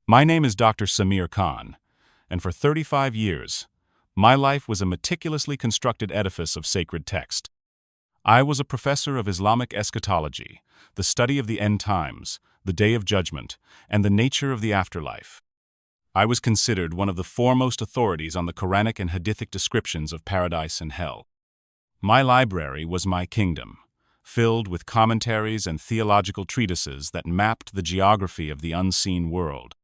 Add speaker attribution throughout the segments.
Speaker 1: My name is Dr. Samir Khan, and for 35 years, my life was a meticulously constructed edifice of sacred text. I was a professor of Islamic eschatology, the study of the end times, the day of judgment, and the nature of the afterlife. I was considered one of the foremost authorities on the Quranic and Hadithic descriptions of paradise and hell. My library was my kingdom, filled with commentaries and theological treatises that mapped the geography of the unseen world.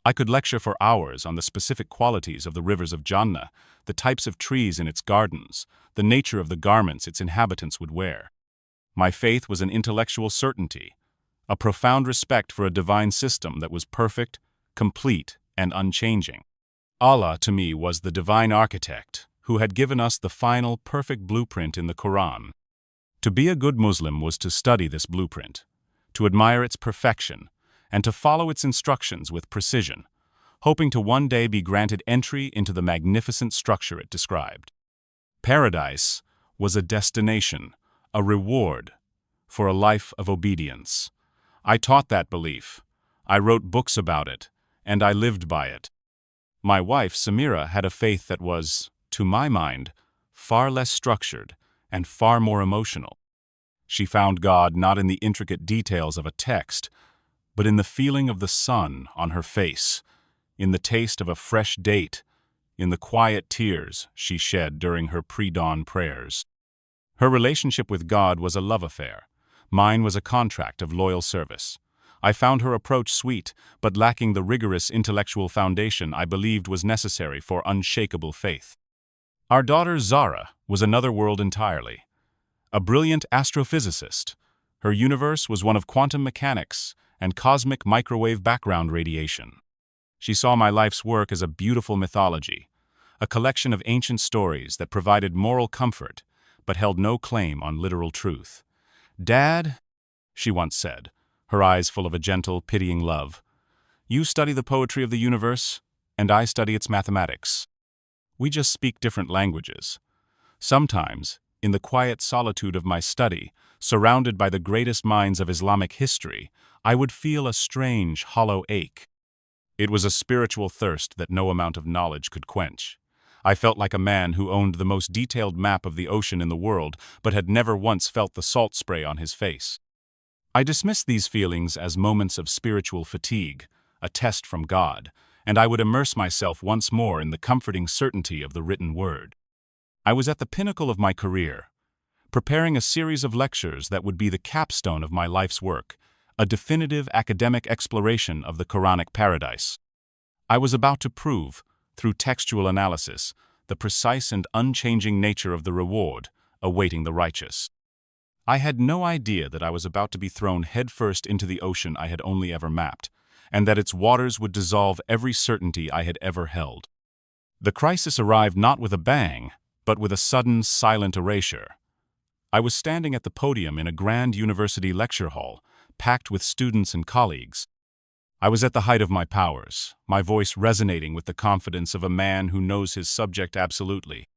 Speaker 1: I could lecture for hours on the specific qualities of the rivers of Jannah, the types of trees in its gardens, the nature of the garments its inhabitants would wear. My faith was an intellectual certainty, a profound respect for a divine system that was perfect, complete, and unchanging. Allah, to me, was the divine architect who had given us the final, perfect blueprint in the Quran. To be a good Muslim was to study this blueprint, to admire its perfection, and to follow its instructions with precision, hoping to one day be granted entry into the magnificent structure it described. Paradise was a destination, a reward, for a life of obedience. I taught that belief. I wrote books about it, and I lived by it. My wife, Samira, had a faith that was, to my mind, far less structured and far more emotional. She found God not in the intricate details of a text, but in the feeling of the sun on her face, in the taste of a fresh date, in the quiet tears she shed during her pre-dawn prayers. Her relationship with God was a love affair. Mine was a contract of loyal service. I found her approach sweet, but lacking the rigorous intellectual foundation I believed was necessary for unshakable faith. Our daughter Zara was another world entirely. A brilliant astrophysicist, her universe was one of quantum mechanics and cosmic microwave background radiation. She saw my life's work as a beautiful mythology, a collection of ancient stories that provided moral comfort but held no claim on literal truth. "Dad," she once said, her eyes full of a gentle, pitying love, "you study the poetry of the universe, and I study its mathematics. We just speak different languages." Sometimes, in the quiet solitude of my study, surrounded by the greatest minds of Islamic history, I would feel a strange, hollow ache. It was a spiritual thirst that no amount of knowledge could quench. I felt like a man who owned the most detailed map of the ocean in the world, but had never once felt the salt spray on his face. I dismissed these feelings as moments of spiritual fatigue, a test from God, and I would immerse myself once more in the comforting certainty of the written word. I was at the pinnacle of my career, preparing a series of lectures that would be the capstone of my life's work, a definitive academic exploration of the Quranic paradise. I was about to prove, through textual analysis, the precise and unchanging nature of the reward awaiting the righteous. I had no idea that I was about to be thrown headfirst into the ocean I had only ever mapped, and that its waters would dissolve every certainty I had ever held. The crisis arrived not with a bang, but with a sudden, silent erasure. I was standing at the podium in a grand university lecture hall, packed with students and colleagues. I was at the height of my powers, my voice resonating with the confidence of a man who knows his subject absolutely.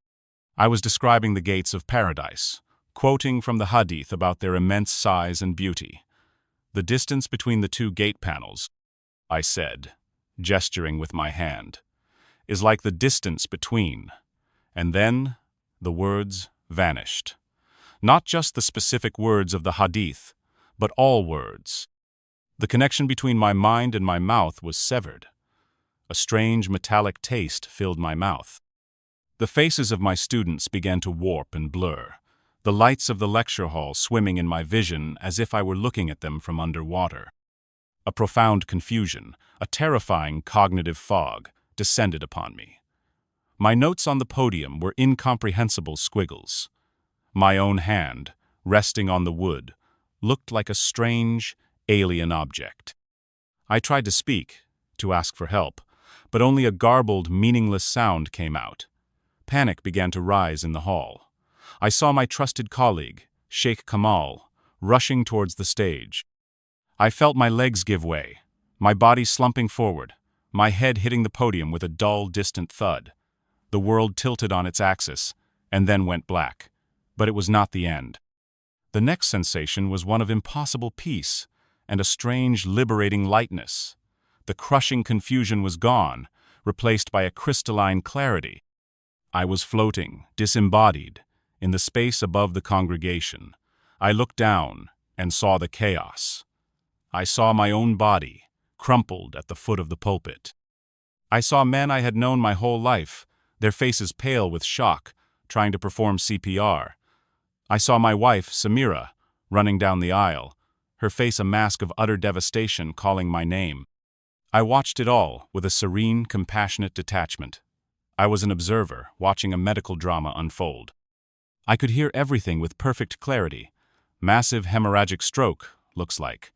Speaker 1: I was describing the gates of paradise, quoting from the Hadith about their immense size and beauty. "The distance between the two gate panels," I said, gesturing with my hand, "is like the distance between," and then the words vanished. Not just the specific words of the Hadith, but all words. The connection between my mind and my mouth was severed. A strange metallic taste filled my mouth. The faces of my students began to warp and blur, the lights of the lecture hall swimming in my vision as if I were looking at them from underwater. A profound confusion, a terrifying cognitive fog, descended upon me. My notes on the podium were incomprehensible squiggles. My own hand, resting on the wood, looked like a strange, alien object. I tried to speak, to ask for help, but only a garbled, meaningless sound came out. Panic began to rise in the hall. I saw my trusted colleague, Sheikh Kamal, rushing towards the stage. I felt my legs give way, my body slumping forward, my head hitting the podium with a dull, distant thud. The world tilted on its axis, and then went black. But it was not the end. The next sensation was one of impossible peace and a strange, liberating lightness. The crushing confusion was gone, replaced by a crystalline clarity. I was floating, disembodied, in the space above the congregation. I looked down and saw the chaos. I saw my own body, crumpled at the foot of the pulpit. I saw men I had known my whole life, their faces pale with shock, trying to perform CPR. I saw my wife, Samira, running down the aisle, her face a mask of utter devastation, calling my name. I watched it all with a serene, compassionate detachment. I was an observer, watching a medical drama unfold. I could hear everything with perfect clarity. Massive hemorrhagic stroke, looks like.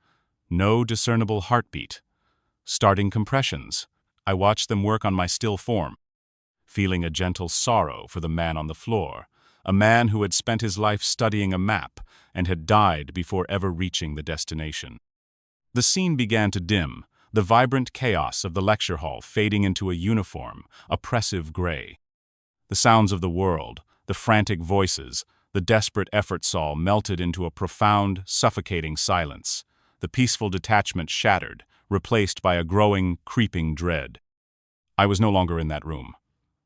Speaker 1: No discernible heartbeat. Starting compressions. I watched them work on my still form, feeling a gentle sorrow for the man on the floor, a man who had spent his life studying a map and had died before ever reaching the destination. The scene began to dim, the vibrant chaos of the lecture hall fading into a uniform, oppressive gray. The sounds of the world, the frantic voices, the desperate efforts all melted into a profound, suffocating silence. The peaceful detachment shattered, replaced by a growing, creeping dread. I was no longer in that room.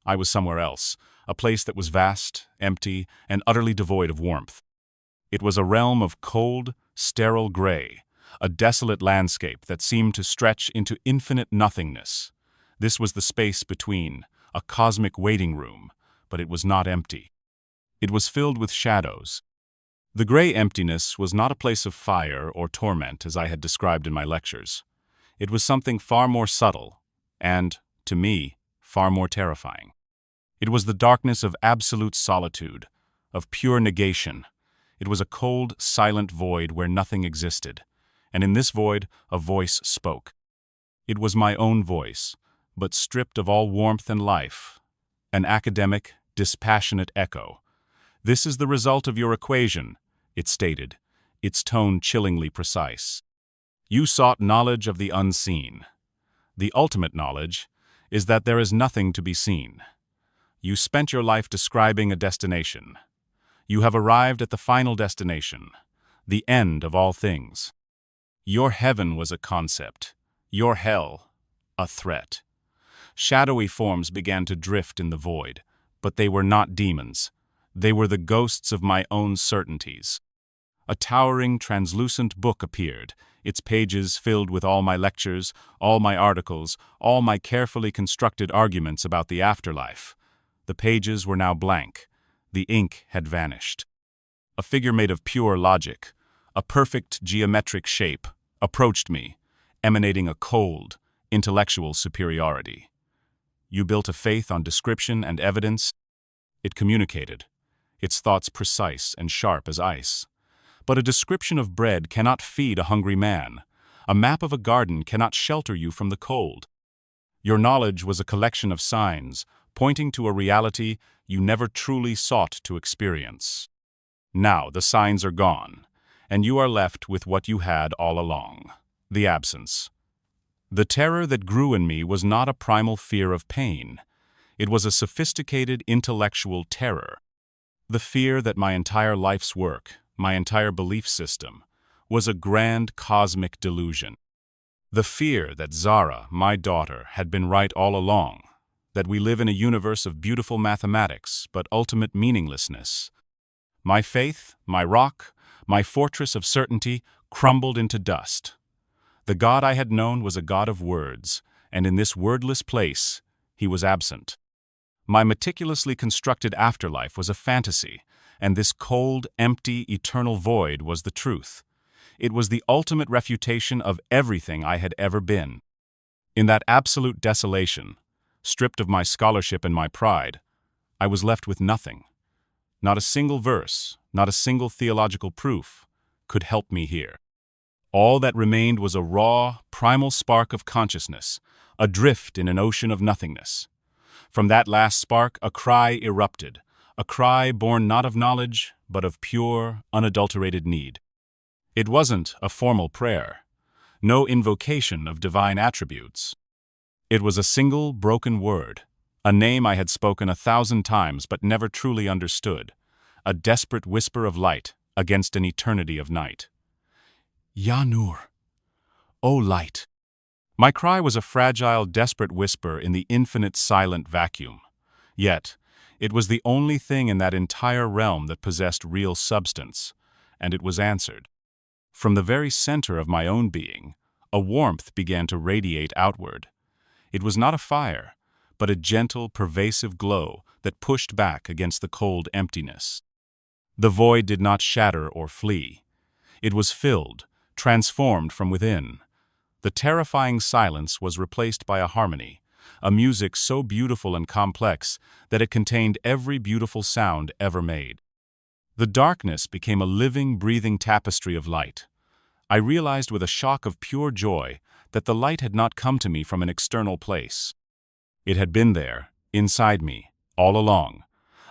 Speaker 1: I was somewhere else, a place that was vast, empty, and utterly devoid of warmth. It was a realm of cold, sterile gray, a desolate landscape that seemed to stretch into infinite nothingness. This was the space between, a cosmic waiting room, but it was not empty. It was filled with shadows. The gray emptiness was not a place of fire or torment as I had described in my lectures. It was something far more subtle and, to me, far more terrifying. It was the darkness of absolute solitude, of pure negation. It was a cold, silent void where nothing existed, and in this void a voice spoke. It was my own voice, but stripped of all warmth and life, an academic, dispassionate echo. "This is the result of your equation," it stated, its tone chillingly precise. "You sought knowledge of the unseen. The ultimate knowledge is that there is nothing to be seen. You spent your life describing a destination. You have arrived at the final destination, the end of all things. Your heaven was a concept, your hell, a threat." Shadowy forms began to drift in the void, but they were not demons. They were the ghosts of my own certainties. A towering, translucent book appeared, its pages filled with all my lectures, all my articles, all my carefully constructed arguments about the afterlife. The pages were now blank. The ink had vanished. A figure made of pure logic, a perfect geometric shape, approached me, emanating a cold, intellectual superiority. "You built a faith on description and evidence," it communicated, its thoughts precise and sharp as ice. "But a description of bread cannot feed a hungry man. A map of a garden cannot shelter you from the cold. Your knowledge was a collection of signs, pointing to a reality you never truly sought to experience. Now the signs are gone, and you are left with what you had all along, the absence." The terror that grew in me was not a primal fear of pain. It was a sophisticated intellectual terror. The fear that my entire life's work, my entire belief system, was a grand cosmic delusion. The fear that Zara, my daughter, had been right all along, that we live in a universe of beautiful mathematics but ultimate meaninglessness. My faith, my rock, my fortress of certainty crumbled into dust. The God I had known was a God of words, and in this wordless place, he was absent. My meticulously constructed afterlife was a fantasy, and this cold, empty, eternal void was the truth. It was the ultimate refutation of everything I had ever been. In that absolute desolation, stripped of my scholarship and my pride, I was left with nothing. Not a single verse, not a single theological proof could help me here. All that remained was a raw, primal spark of consciousness, adrift in an ocean of nothingness. From that last spark, a cry erupted, a cry born not of knowledge, but of pure, unadulterated need. It wasn't a formal prayer, no invocation of divine attributes. It was a single, broken word, a name I had spoken 1,000 times but never truly understood, a desperate whisper of light against an eternity of night. "Ya Nur, O light." My cry was a fragile, desperate whisper in the infinite silent vacuum. Yet, it was the only thing in that entire realm that possessed real substance, and it was answered. From the very center of my own being, a warmth began to radiate outward. It was not a fire, but a gentle, pervasive glow that pushed back against the cold emptiness. The void did not shatter or flee. It was filled, transformed from within. The terrifying silence was replaced by a harmony, a music so beautiful and complex that it contained every beautiful sound ever made. The darkness became a living, breathing tapestry of light. I realized with a shock of pure joy that the light had not come to me from an external place. It had been there, inside me, all along,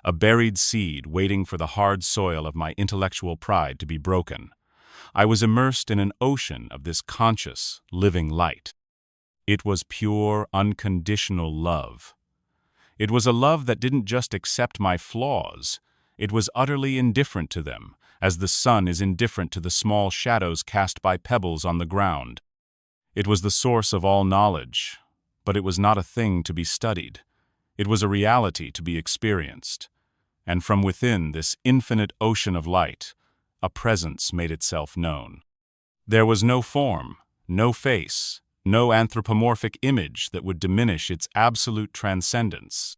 Speaker 1: a buried seed waiting for the hard soil of my intellectual pride to be broken. I was immersed in an ocean of this conscious, living light. It was pure, unconditional love. It was a love that didn't just accept my flaws, it was utterly indifferent to them, as the sun is indifferent to the small shadows cast by pebbles on the ground. It was the source of all knowledge, but it was not a thing to be studied. It was a reality to be experienced. And from within this infinite ocean of light, a presence made itself known. There was no form, no face, no anthropomorphic image that would diminish its absolute transcendence.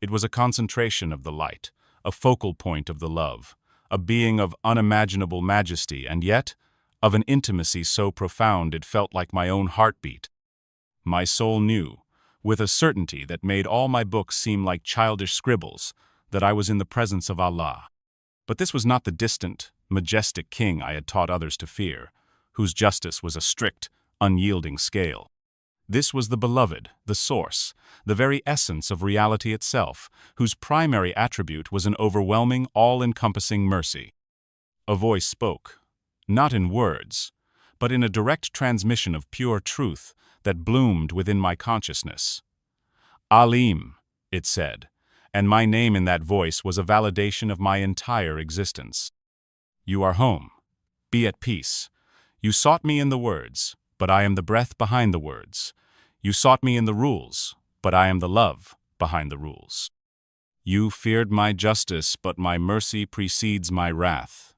Speaker 1: It was a concentration of the light, a focal point of the love, a being of unimaginable majesty, and yet of an intimacy so profound it felt like my own heartbeat. My soul knew, with a certainty that made all my books seem like childish scribbles, that I was in the presence of Allah. But this was not the distant, majestic king I had taught others to fear, whose justice was a strict, unyielding scale. This was the beloved, the source, the very essence of reality itself, whose primary attribute was an overwhelming, all-encompassing mercy. A voice spoke, not in words, but in a direct transmission of pure truth that bloomed within my consciousness. Alim, it said, and my name in that voice was a validation of my entire existence. You are home. Be at peace. You sought me in the words, but I am the breath behind the words. You sought me in the rules, but I am the love behind the rules. You feared my justice, but my mercy precedes my wrath.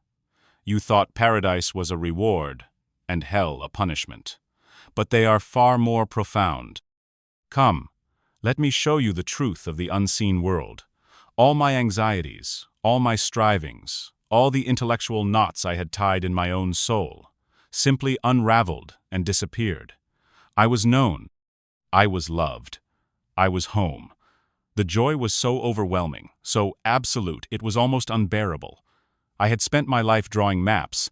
Speaker 1: You thought paradise was a reward and hell a punishment, but they are far more profound. Come, let me show you the truth of the unseen world. All my anxieties, all my strivings, all the intellectual knots I had tied in my own soul, simply unraveled and disappeared. I was known. I was loved. I was home. The joy was so overwhelming, so absolute, it was almost unbearable. I had spent my life drawing maps,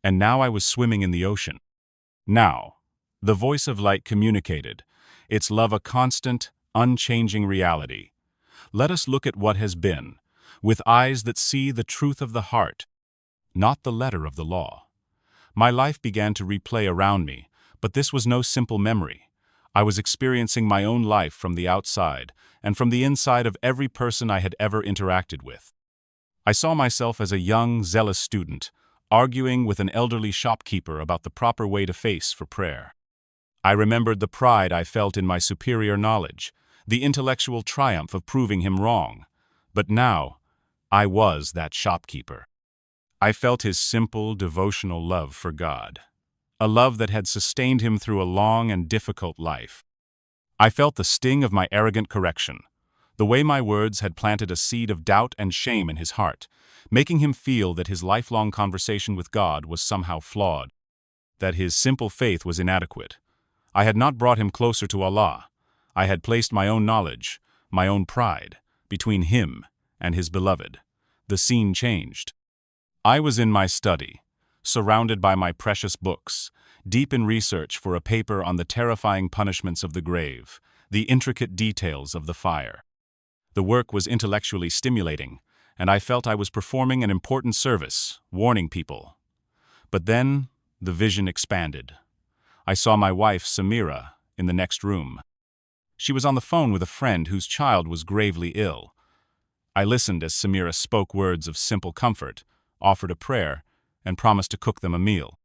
Speaker 1: and now I was swimming in the ocean. Now, the voice of light communicated, its love a constant, unchanging reality. Let us look at what has been, with eyes that see the truth of the heart, not the letter of the law. My life began to replay around me, but this was no simple memory. I was experiencing my own life from the outside, and from the inside of every person I had ever interacted with. I saw myself as a young, zealous student, arguing with an elderly shopkeeper about the proper way to face for prayer. I remembered the pride I felt in my superior knowledge, the intellectual triumph of proving him wrong. But now, I was that shopkeeper. I felt his simple, devotional love for God, a love that had sustained him through a long and difficult life. I felt the sting of my arrogant correction, the way my words had planted a seed of doubt and shame in his heart, making him feel that his lifelong conversation with God was somehow flawed, that his simple faith was inadequate. I had not brought him closer to Allah. I had placed my own knowledge, my own pride, between him and his beloved. The scene changed. I was in my study, surrounded by my precious books, deep in research for a paper on the terrifying punishments of the grave, the intricate details of the fire. The work was intellectually stimulating, and I felt I was performing an important service, warning people. But then, the vision expanded. I saw my wife, Samira, in the next room. She was on the phone with a friend whose child was gravely ill. I listened as Samira spoke words of simple comfort, offered a prayer, and promised to cook them a meal.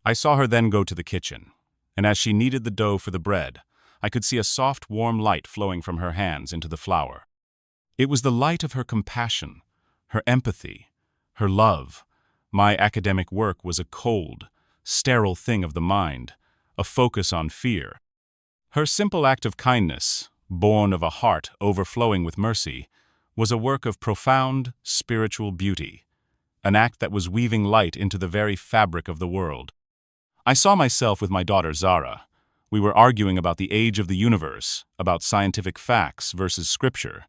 Speaker 1: I saw her then go to the kitchen. and as she kneaded the dough for the bread, I could see a soft, warm light flowing from her hands into the flour. It was the light of her compassion, her empathy, her love. My academic work was a cold, sterile thing of the mind, a focus on fear. Her simple act of kindness, born of a heart overflowing with mercy, was a work of profound spiritual beauty, an act that was weaving light into the very fabric of the world. I saw myself with my daughter Zara. We were arguing about the age of the universe, about scientific facts versus scripture.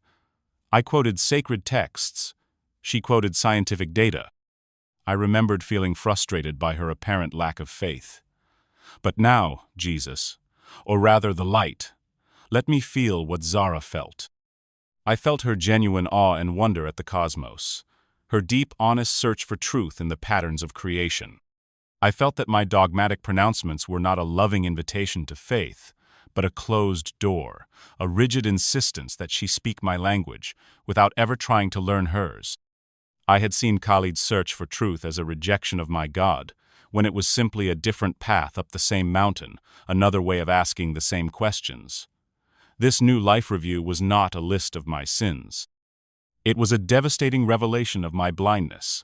Speaker 1: I quoted sacred texts. She quoted scientific data. I remembered feeling frustrated by her apparent lack of faith. But now, Jesus, or rather the light, let me feel what Zara felt. I felt her genuine awe and wonder at the cosmos, her deep, honest search for truth in the patterns of creation. I felt that my dogmatic pronouncements were not a loving invitation to faith, but a closed door, a rigid insistence that she speak my language without ever trying to learn hers. I had seen Khalid's search for truth as a rejection of my God, when it was simply a different path up the same mountain, another way of asking the same questions. This new life review was not a list of my sins. It was a devastating revelation of my blindness,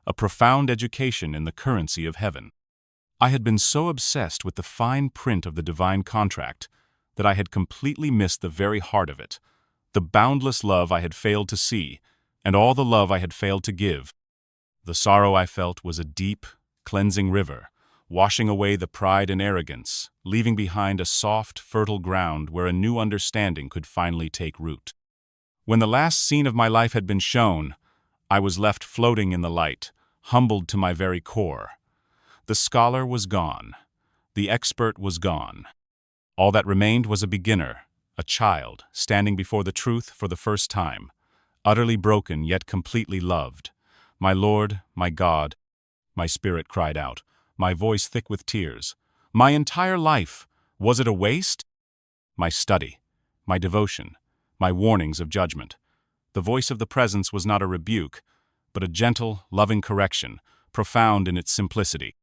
Speaker 1: a profound education in the currency of heaven. I had been so obsessed with the fine print of the divine contract that I had completely missed the very heart of it, the boundless love I had failed to see, and all the love I had failed to give. The sorrow I felt was a deep, cleansing river, washing away the pride and arrogance, leaving behind a soft, fertile ground where a new understanding could finally take root. When the last scene of my life had been shown, I was left floating in the light, humbled to my very core. The scholar was gone. The expert was gone. All that remained was a beginner, a child, standing before the truth for the first time, utterly broken yet completely loved. My Lord, my God, my spirit cried out, my voice thick with tears. My entire life, was it a waste? My study, my devotion, my warnings of judgment. The voice of the presence was not a rebuke, but a gentle, loving correction, profound in its simplicity.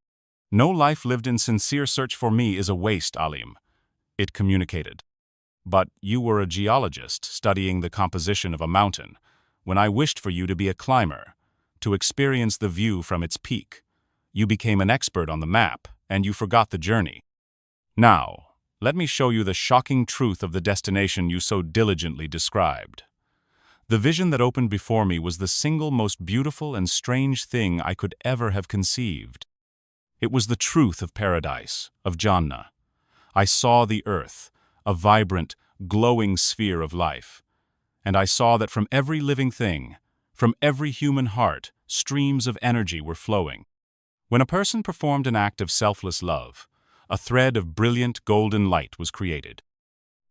Speaker 1: No life lived in sincere search for me is a waste, Alim, it communicated. But you were a geologist studying the composition of a mountain, when I wished for you to be a climber, to experience the view from its peak. You became an expert on the map, and you forgot the journey. Now, let me show you the shocking truth of the destination you so diligently described. The vision that opened before me was the single most beautiful and strange thing I could ever have conceived. It was the truth of paradise, of Jannah. I saw the earth, a vibrant, glowing sphere of life. And I saw that from every living thing, from every human heart, streams of energy were flowing. When a person performed an act of selfless love, a thread of brilliant golden light was created.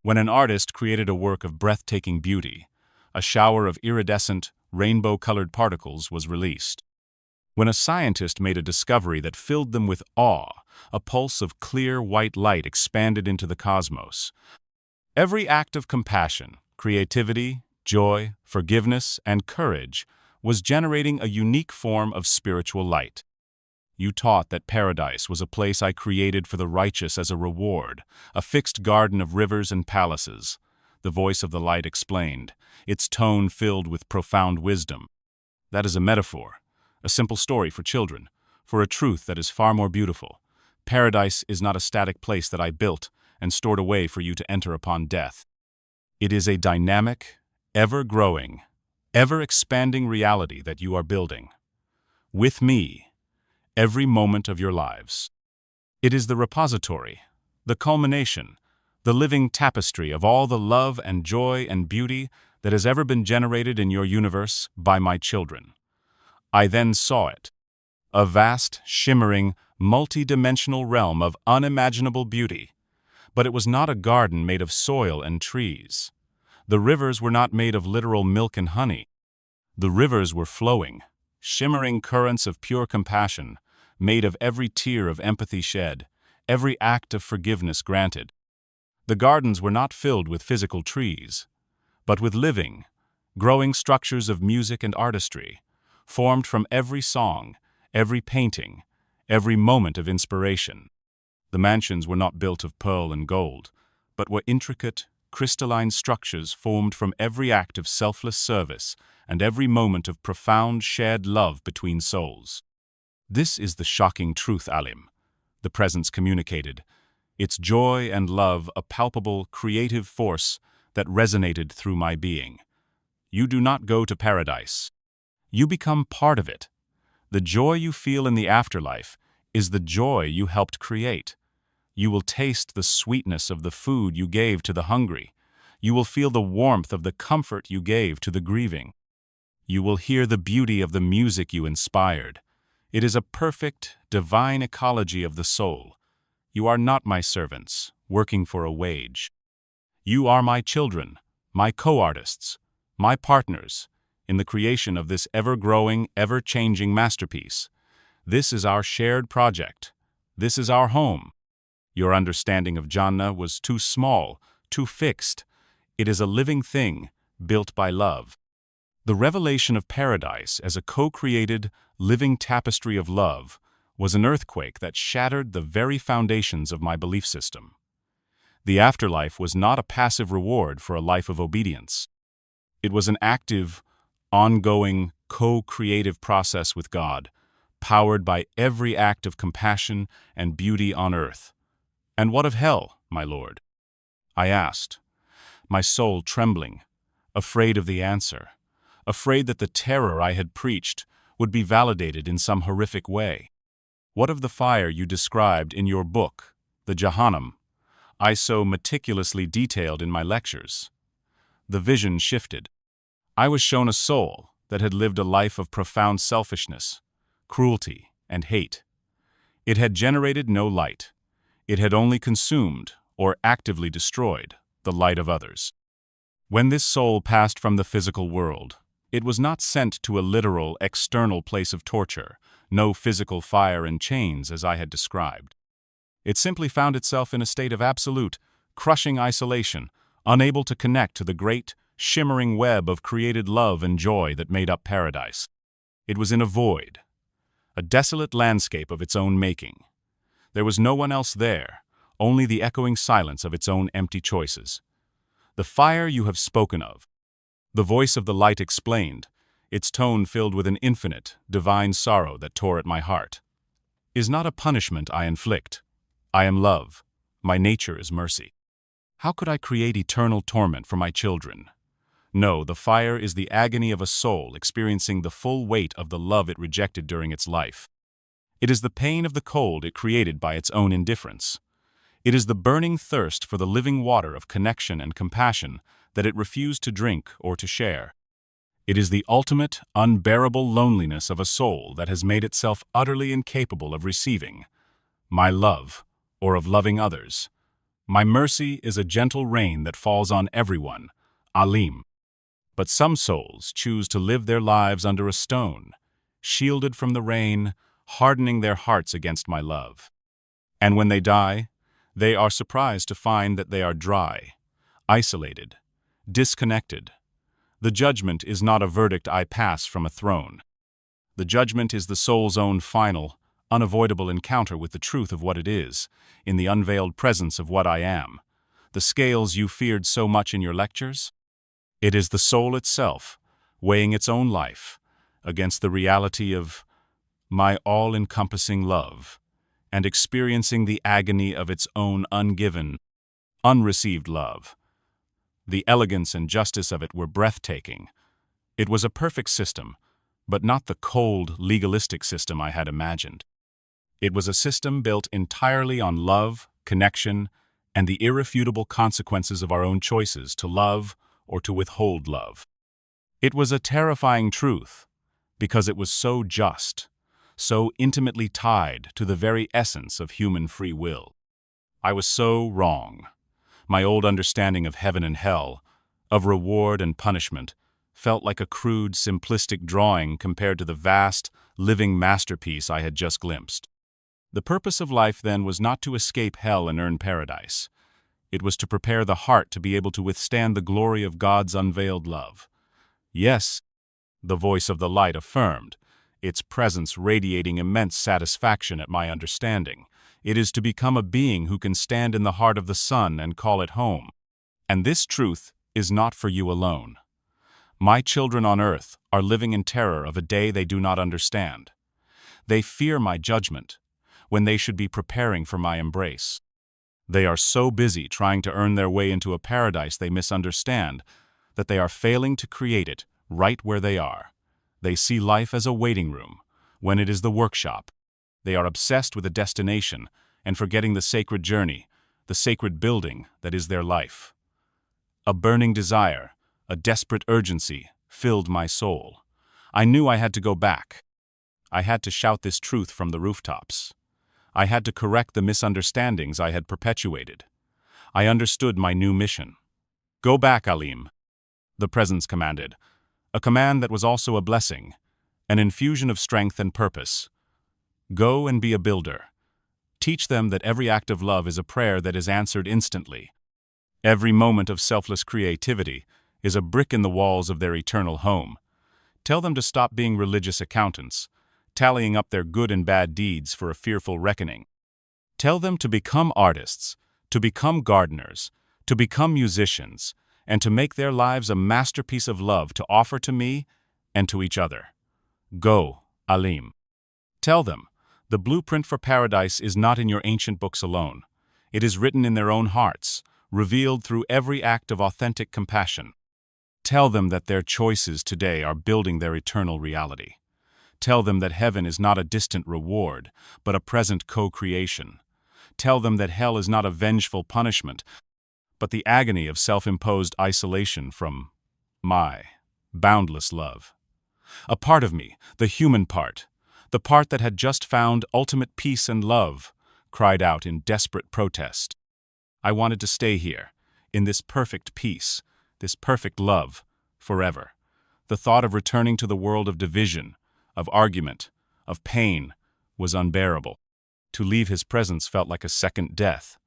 Speaker 1: When an artist created a work of breathtaking beauty, a shower of iridescent, rainbow-colored particles was released. When a scientist made a discovery that filled them with awe, a pulse of clear white light expanded into the cosmos. Every act of compassion, creativity, joy, forgiveness, and courage was generating a unique form of spiritual light. You taught that paradise was a place I created for the righteous as a reward, a fixed garden of rivers and palaces. The voice of the light explained, its tone filled with profound wisdom. That is a metaphor, a simple story for children, for a truth that is far more beautiful. Paradise is not a static place that I built and stored away for you to enter upon death. It is a dynamic, ever-growing, ever-expanding reality that you are building. With me, every moment of your lives. It is the repository, the culmination, the living tapestry of all the love and joy and beauty that has ever been generated in your universe by my children. I then saw it, a vast, shimmering, multi-dimensional realm of unimaginable beauty. But it was not a garden made of soil and trees. The rivers were not made of literal milk and honey. The rivers were flowing, shimmering currents of pure compassion, made of every tear of empathy shed, every act of forgiveness granted. The gardens were not filled with physical trees, but with living, growing structures of music and artistry, formed from every song, every painting, every moment of inspiration. The mansions were not built of pearl and gold, but were intricate, crystalline structures formed from every act of selfless service and every moment of profound shared love between souls. This is the shocking truth, Alim, the presence communicated, its joy and love a palpable, creative force that resonated through my being. You do not go to paradise. You become part of it. The joy you feel in the afterlife is the joy you helped create. You will taste the sweetness of the food you gave to the hungry. You will feel the warmth of the comfort you gave to the grieving. You will hear the beauty of the music you inspired. It is a perfect, divine ecology of the soul. You are not my servants, working for a wage. You are my children, my co-artists, my partners, in the creation of this ever-growing, ever-changing masterpiece. This is our shared project. This is our home. Your understanding of Jannah was too small, too fixed. It is a living thing, built by love. The revelation of paradise as a co-created, living tapestry of love was an earthquake that shattered the very foundations of my belief system. The afterlife was not a passive reward for a life of obedience. It was an active, ongoing, co-creative process with God, powered by every act of compassion and beauty on earth. And what of hell, my Lord? I asked, my soul trembling, afraid of the answer, afraid that the terror I had preached would be validated in some horrific way. What of the fire you described in your book, the Jahannam, I so meticulously detailed in my lectures? The vision shifted. I was shown a soul that had lived a life of profound selfishness, cruelty, and hate. It had generated no light. It had only consumed, or actively destroyed, the light of others. When this soul passed from the physical world, it was not sent to a literal, external place of torture, no physical fire and chains as I had described. It simply found itself in a state of absolute, crushing isolation, unable to connect to the great, shimmering web of created love and joy that made up paradise. It was in a void, a desolate landscape of its own making. There was no one else there, only the echoing silence of its own empty choices. The fire you have spoken of, the voice of the light explained, its tone filled with an infinite, divine sorrow that tore at my heart, is not a punishment I inflict. I am love. My nature is mercy. How could I create eternal torment for my children? No, the fire is the agony of a soul experiencing the full weight of the love it rejected during its life. It is the pain of the cold it created by its own indifference. It is the burning thirst for the living water of connection and compassion that it refused to drink or to share. It is the ultimate, unbearable loneliness of a soul that has made itself utterly incapable of receiving my love or of loving others. My mercy is a gentle rain that falls on everyone, Alim. But some souls choose to live their lives under a stone, shielded from the rain, hardening their hearts against my love. And when they die, they are surprised to find that they are dry, isolated, disconnected. The judgment is not a verdict I pass from a throne. The judgment is the soul's own final, unavoidable encounter with the truth of what it is, in the unveiled presence of what I am. The scales you feared so much in your lectures? It is the soul itself, weighing its own life against the reality of my all-encompassing love, and experiencing the agony of its own ungiven, unreceived love. The elegance and justice of it were breathtaking. It was a perfect system, but not the cold, legalistic system I had imagined. It was a system built entirely on love, connection, and the irrefutable consequences of our own choices to love or to withhold love. It was a terrifying truth, because it was so just, so intimately tied to the very essence of human free will. I was so wrong. My old understanding of heaven and hell, of reward and punishment, felt like a crude, simplistic drawing compared to the vast, living masterpiece I had just glimpsed. The purpose of life then was not to escape hell and earn paradise. It was to prepare the heart to be able to withstand the glory of God's unveiled love. Yes, the voice of the light affirmed, its presence radiating immense satisfaction at my understanding, It is to become a being who can stand in the heart of the sun and call it home. And this truth is not for you alone. My children on earth are living in terror of a day they do not understand. They fear my judgment, when they should be preparing for my embrace. They are so busy trying to earn their way into a paradise they misunderstand that they are failing to create it right where they are. They see life as a waiting room, when it is the workshop. They are obsessed with a destination and forgetting the sacred journey, the sacred building that is their life. A burning desire, a desperate urgency, filled my soul. I knew I had to go back. I had to shout this truth from the rooftops. I had to correct the misunderstandings I had perpetuated. I understood my new mission. Go back, Alim, the presence commanded, a command that was also a blessing, an infusion of strength and purpose. Go and be a builder. Teach them that every act of love is a prayer that is answered instantly. Every moment of selfless creativity is a brick in the walls of their eternal home. Tell them to stop being religious accountants, tallying up their good and bad deeds for a fearful reckoning. Tell them to become artists, to become gardeners, to become musicians, and to make their lives a masterpiece of love to offer to me and to each other. Go, Alim. Tell them, the blueprint for paradise is not in your ancient books alone. It is written in their own hearts, revealed through every act of authentic compassion. Tell them that their choices today are building their eternal reality. Tell them that heaven is not a distant reward, but a present co-creation. Tell them that hell is not a vengeful punishment, but the agony of self-imposed isolation from my boundless love. A part of me, the human part, the part that had just found ultimate peace and love, cried out in desperate protest. I wanted to stay here, in this perfect peace, this perfect love, forever. The thought of returning to the world of division, of argument, of pain, was unbearable. To leave his presence felt like a second death.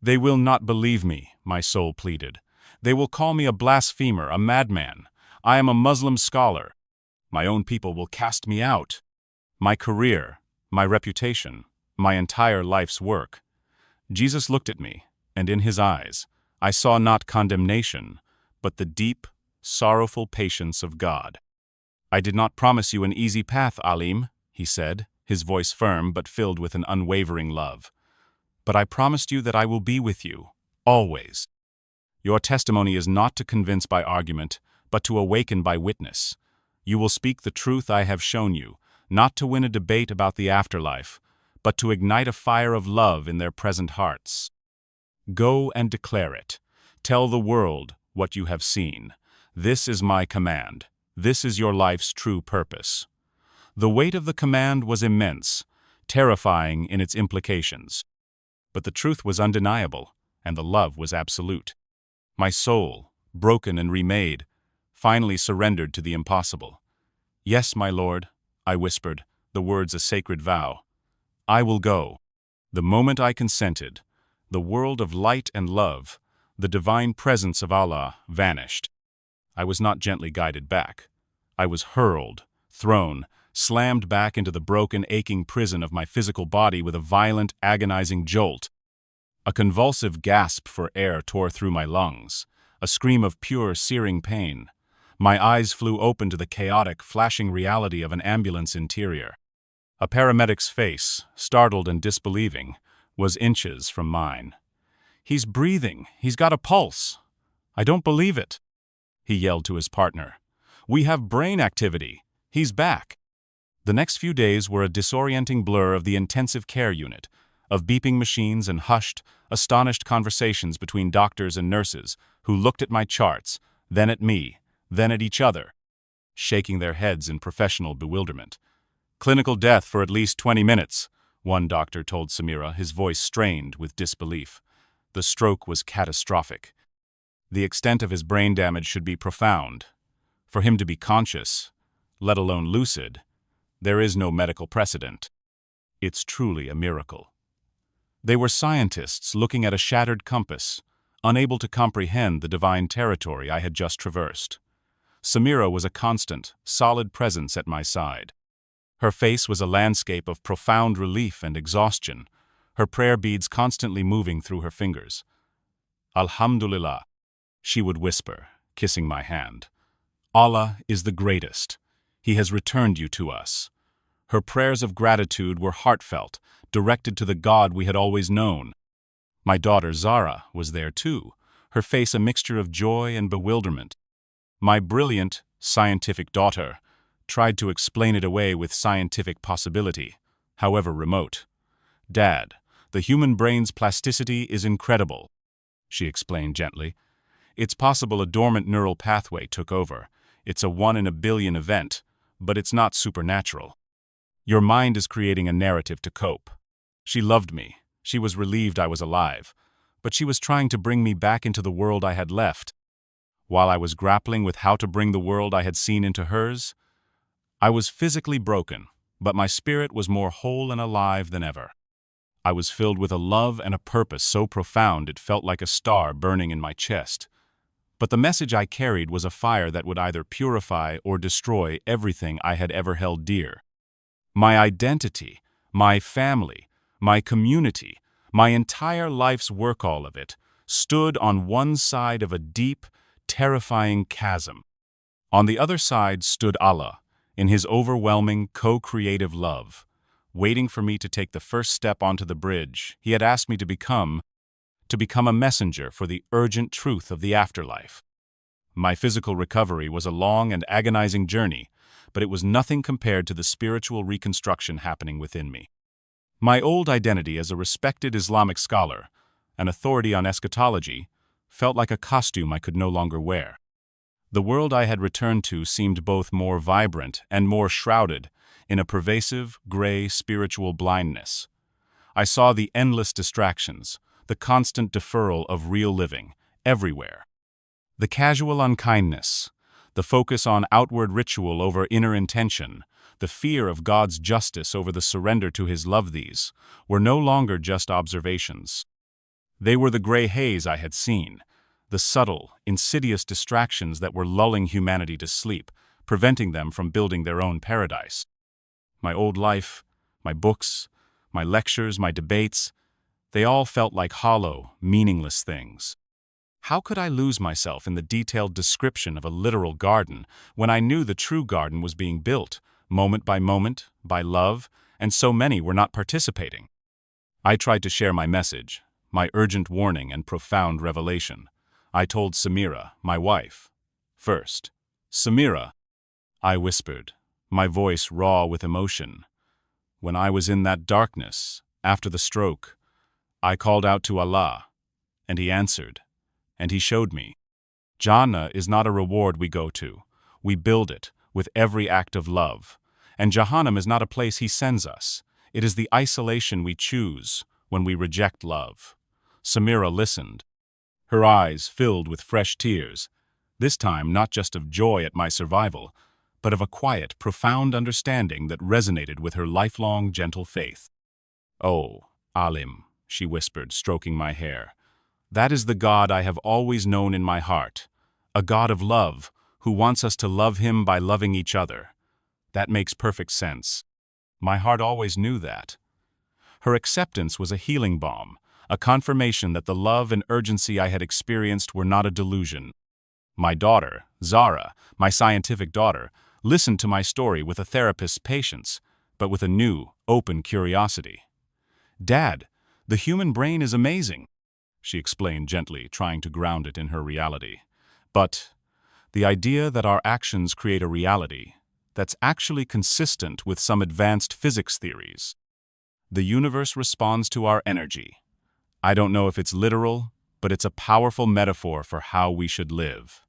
Speaker 1: They will not believe me, my soul pleaded. They will call me a blasphemer, a madman. I am a Muslim scholar. My own people will cast me out. My career, my reputation, my entire life's work. Jesus looked at me, and in his eyes, I saw not condemnation, but the deep, sorrowful patience of God. I did not promise you an easy path, Alim, he said, his voice firm but filled with an unwavering love. But I promised you that I will be with you, always. Your testimony is not to convince by argument, but to awaken by witness. You will speak the truth I have shown you, not to win a debate about the afterlife, but to ignite a fire of love in their present hearts. Go and declare it. Tell the world what you have seen. This is my command. This is your life's true purpose. The weight of the command was immense, terrifying in its implications. But the truth was undeniable, and the love was absolute. My soul, broken and remade, finally surrendered to the impossible. Yes, my Lord, I whispered, the words a sacred vow. I will go. The moment I consented, the world of light and love, the divine presence of Allah, vanished. I was not gently guided back. I was hurled, thrown, slammed back into the broken, aching prison of my physical body with a violent, agonizing jolt. A convulsive gasp for air tore through my lungs, a scream of pure, searing pain. My eyes flew open to the chaotic, flashing reality of an ambulance interior. A paramedic's face, startled and disbelieving, was inches from mine. "He's breathing. He's got a pulse." "I don't believe it," he yelled to his partner. "We have brain activity. He's back." The next few days were a disorienting blur of the intensive care unit, of beeping machines and hushed, astonished conversations between doctors and nurses who looked at my charts, then at me, then at each other, shaking their heads in professional bewilderment. "Clinical death for at least 20 minutes, one doctor told Samira, his voice strained with disbelief. The stroke was catastrophic. The extent of his brain damage should be profound. For him to be conscious, let alone lucid, there is no medical precedent. It's truly a miracle. They were scientists looking at a shattered compass, unable to comprehend the divine territory I had just traversed. Samira was a constant, solid presence at my side. Her face was a landscape of profound relief and exhaustion, her prayer beads constantly moving through her fingers. Alhamdulillah, she would whisper, kissing my hand. Allah is the greatest. He has returned you to us. Her prayers of gratitude were heartfelt, directed to the God we had always known. My daughter Zara was there too, her face a mixture of joy and bewilderment. My brilliant, scientific daughter tried to explain it away with scientific possibility, however remote. Dad, the human brain's plasticity is incredible, she explained gently. It's possible a dormant neural pathway took over. It's a 1 in a billion event, but it's not supernatural. Your mind is creating a narrative to cope. She loved me. She was relieved I was alive. But she was trying to bring me back into the world I had left. While I was grappling with how to bring the world I had seen into hers, I was physically broken, but my spirit was more whole and alive than ever. I was filled with a love and a purpose so profound it felt like a star burning in my chest. But the message I carried was a fire that would either purify or destroy everything I had ever held dear. My identity, my family, my community, my entire life's work, all of it, stood on one side of a deep, terrifying chasm. On the other side stood Allah, in his overwhelming, co-creative love. Waiting for me to take the first step onto the bridge, he had asked me to become a messenger for the urgent truth of the afterlife. My physical recovery was a long and agonizing journey, but it was nothing compared to the spiritual reconstruction happening within me. My old identity as a respected Islamic scholar, an authority on eschatology, felt like a costume I could no longer wear. The world I had returned to seemed both more vibrant and more shrouded in a pervasive, gray spiritual blindness. I saw the endless distractions, the constant deferral of real living, everywhere. The casual unkindness, the focus on outward ritual over inner intention, the fear of God's justice over the surrender to his love, these were no longer just observations. They were the gray haze I had seen, the subtle, insidious distractions that were lulling humanity to sleep, preventing them from building their own paradise. My old life, my books, my lectures, my debates, they all felt like hollow, meaningless things. How could I lose myself in the detailed description of a literal garden when I knew the true garden was being built, moment, by love, and so many were not participating? I tried to share my message, my urgent warning and profound revelation. I told Samira, my wife, first. Samira, I whispered, my voice raw with emotion. When I was in that darkness, after the stroke, I called out to Allah, and he answered, and he showed me. Jannah is not a reward we go to. We build it with every act of love. And Jahannam is not a place he sends us. It is the isolation we choose when we reject love. Samira listened, her eyes filled with fresh tears, this time not just of joy at my survival, but of a quiet, profound understanding that resonated with her lifelong gentle faith. "Oh, Alim," she whispered, stroking my hair, "that is the God I have always known in my heart, a God of love who wants us to love him by loving each other. That makes perfect sense. My heart always knew that." Her acceptance was a healing balm, a confirmation that the love and urgency I had experienced were not a delusion. My daughter, Zara, my scientific daughter, listened to my story with a therapist's patience, but with a new, open curiosity. "Dad, the human brain is amazing," she explained gently, trying to ground it in her reality. "But the idea that our actions create a reality that's actually consistent with some advanced physics theories. The universe responds to our energy. I don't know if it's literal, but it's a powerful metaphor for how we should live."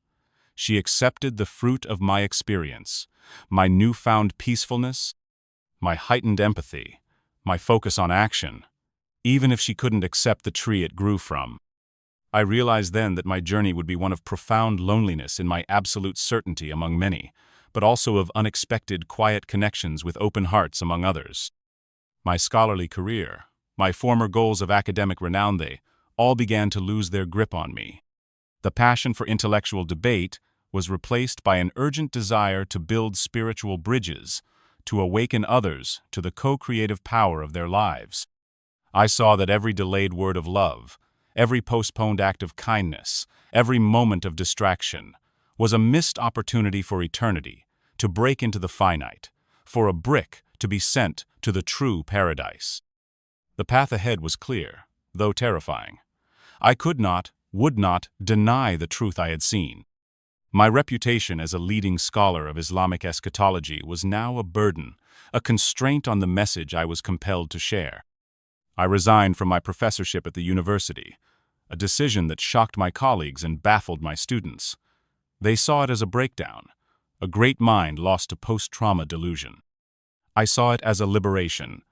Speaker 1: She accepted the fruit of my experience, my newfound peacefulness, my heightened empathy, my focus on action, even if she couldn't accept the tree it grew from. I realized then that my journey would be one of profound loneliness in my absolute certainty among many, but also of unexpected, quiet connections with open hearts among others. My scholarly career, my former goals of academic renown, they all began to lose their grip on me. The passion for intellectual debate was replaced by an urgent desire to build spiritual bridges, to awaken others to the co-creative power of their lives. I saw that every delayed word of love, every postponed act of kindness, every moment of distraction was a missed opportunity for eternity to break into the finite, for a brick to be sent to the true paradise. The path ahead was clear, though terrifying. I could not, would not, deny the truth I had seen. My reputation as a leading scholar of Islamic eschatology was now a burden, a constraint on the message I was compelled to share. I resigned from my professorship at the university, a decision that shocked my colleagues and baffled my students. They saw it as a breakdown, a great mind lost to post-trauma delusion. I saw it as a liberation.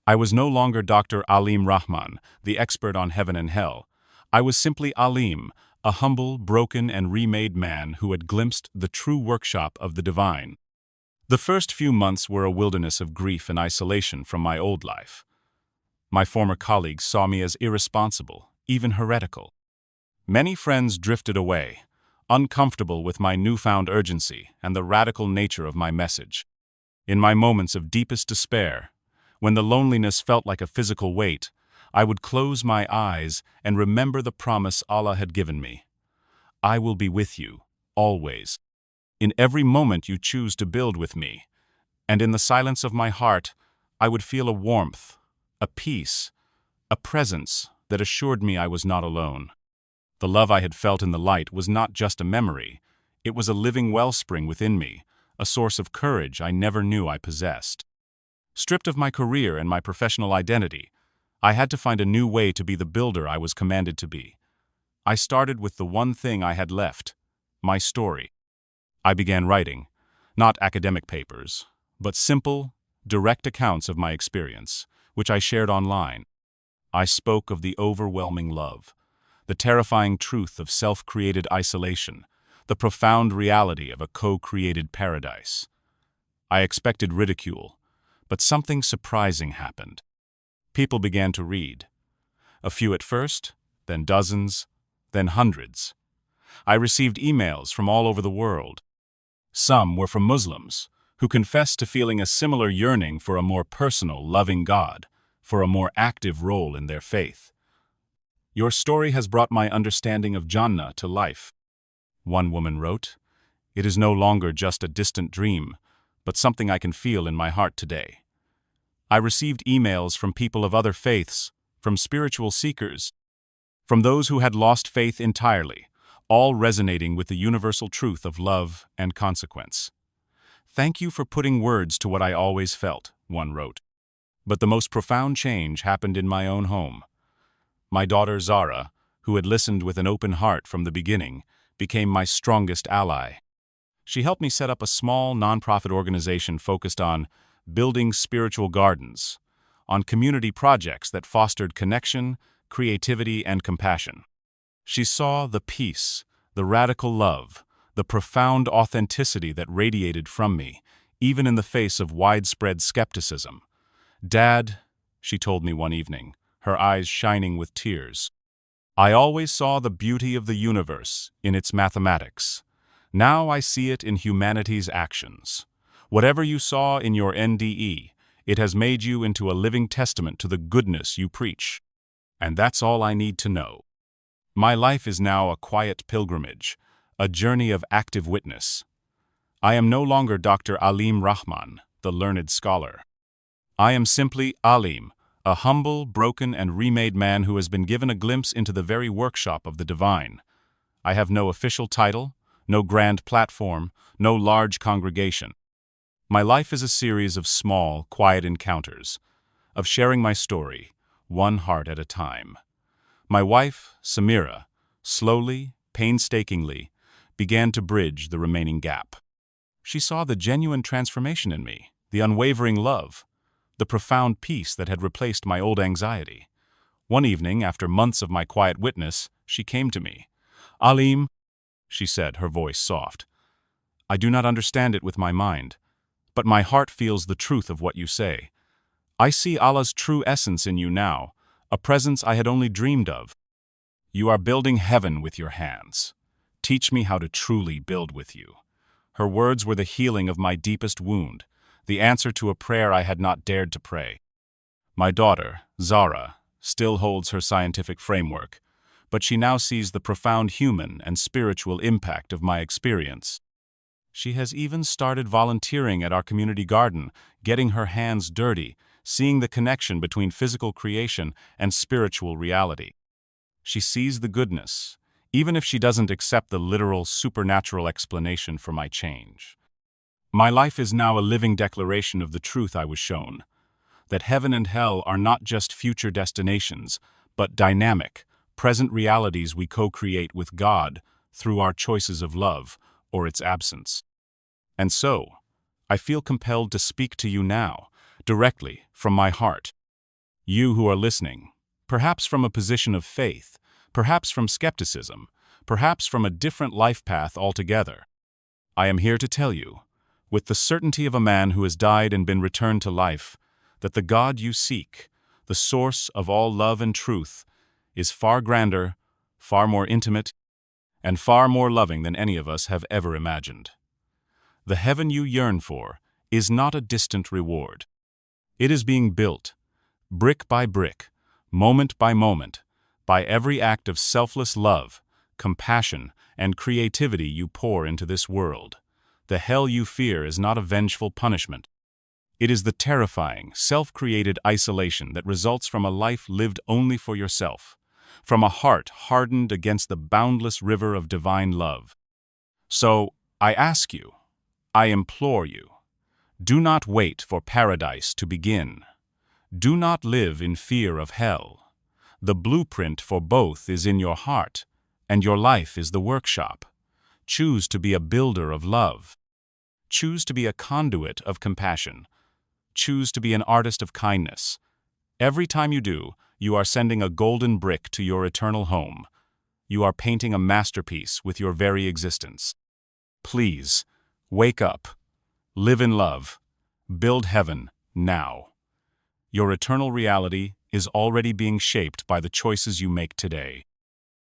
Speaker 1: I was no longer Dr. Alim Rahman, the expert on heaven and hell. I was simply Alim, a humble, broken, and remade man who had glimpsed the true workshop of the divine. The first few months were a wilderness of grief and isolation from my old life. My former colleagues saw me as irresponsible, even heretical. Many friends drifted away, uncomfortable with my newfound urgency and the radical nature of my message. In my moments of deepest despair, when the loneliness felt like a physical weight, I would close my eyes and remember the promise Allah had given me. I will be with you, always, in every moment you choose to build with me. And in the silence of my heart, I would feel a warmth, a peace, a presence that assured me I was not alone. The love I had felt in the light was not just a memory, it was a living wellspring within me, a source of courage I never knew I possessed. Stripped of my career and my professional identity, I had to find a new way to be the builder I was commanded to be. I started with the one thing I had left, my story. I began writing, not academic papers, but simple, direct accounts of my experience, which I shared online. I spoke of the overwhelming love, the terrifying truth of self-created isolation, the profound reality of a co-created paradise. I expected ridicule, but something surprising happened. People began to read. A few at first, then dozens, then hundreds. I received emails from all over the world. Some were from Muslims, who confessed to feeling a similar yearning for a more personal, loving God, for a more active role in their faith. Your story has brought my understanding of Jannah to life, one woman wrote. It is no longer just a distant dream, but something I can feel in my heart today. I received emails from people of other faiths, from spiritual seekers, from those who had lost faith entirely, all resonating with the universal truth of love and consequence. Thank you for putting words to what I always felt, one wrote. But the most profound change happened in my own home. My daughter Zara, who had listened with an open heart from the beginning, became my strongest ally. She helped me set up a small nonprofit organization focused on building spiritual gardens, on community projects that fostered connection, creativity, and compassion. She saw the peace, the radical love, the profound authenticity that radiated from me, even in the face of widespread skepticism. Dad, she told me one evening, her eyes shining with tears, I always saw the beauty of the universe in its mathematics. Now I see it in humanity's actions. Whatever you saw in your NDE, it has made you into a living testament to the goodness you preach. And that's all I need to know. My life is now a quiet pilgrimage, a journey of active witness. I am no longer Dr. Alim Rahman, the learned scholar. I am simply Alim, a humble, broken, and remade man who has been given a glimpse into the very workshop of the divine. I have no official title, no grand platform, no large congregation. My life is a series of small, quiet encounters, of sharing my story, one heart at a time. My wife, Samira, slowly, painstakingly, began to bridge the remaining gap. She saw the genuine transformation in me, the unwavering love, the profound peace that had replaced my old anxiety. One evening, after months of my quiet witness, she came to me. Alim, she said, her voice soft, I do not understand it with my mind, but my heart feels the truth of what you say. I see Allah's true essence in you now, a presence I had only dreamed of. You are building heaven with your hands. Teach me how to truly build with you. Her words were the healing of my deepest wound, the answer to a prayer I had not dared to pray. My daughter, Zara, still holds her scientific framework, but she now sees the profound human and spiritual impact of my experience. She has even started volunteering at our community garden, getting her hands dirty, seeing the connection between physical creation and spiritual reality. She sees the goodness, even if she doesn't accept the literal supernatural explanation for my change. My life is now a living declaration of the truth I was shown, that heaven and hell are not just future destinations, but dynamic, present realities we co-create with God through our choices of love or its absence. And so, I feel compelled to speak to you now, directly from my heart. You who are listening, perhaps from a position of faith, perhaps from skepticism, perhaps from a different life path altogether. I am here to tell you, with the certainty of a man who has died and been returned to life, that the God you seek, the source of all love and truth, is far grander, far more intimate, and far more loving than any of us have ever imagined. The heaven you yearn for is not a distant reward. It is being built, brick by brick, moment by moment, by every act of selfless love, compassion, and creativity you pour into this world. The hell you fear is not a vengeful punishment. It is the terrifying, self-created isolation that results from a life lived only for yourself, from a heart hardened against the boundless river of divine love. So, I ask you, I implore you, do not wait for paradise to begin. Do not live in fear of hell. The blueprint for both is in your heart, and your life is the workshop. Choose to be a builder of love. Choose to be a conduit of compassion. Choose to be an artist of kindness. Every time you do, you are sending a golden brick to your eternal home. You are painting a masterpiece with your very existence. Please, wake up. Live in love. Build heaven now. Your eternal reality is already being shaped by the choices you make today.